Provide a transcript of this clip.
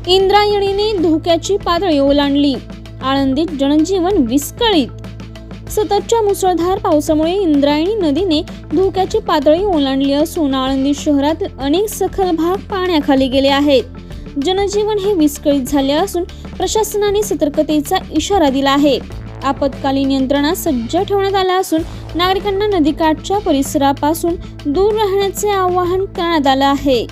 इंद्रायणीने धोक्याची पातळी ओलांडली, आळंदीत जनजीवन विस्कळीत। सततच्या मुसळधार पावसामुळे इंद्रायणी नदीने धोक्याची पातळी ओलांडली असून आळंदी शहरातील अनेक सखल भाग पाण्याखाली गेले आहेत। जनजीवन हे विस्कळीत झाले असून प्रशासनाने सतर्कतेचा इशारा दिला आहे। आपत्कालीन यंत्रणा सज्ज ठेवण्यात आल्या असून नागरिकांना नदीकाठच्या परिसरापासून दूर राहण्याचे आवाहन करण्यात आले आहे।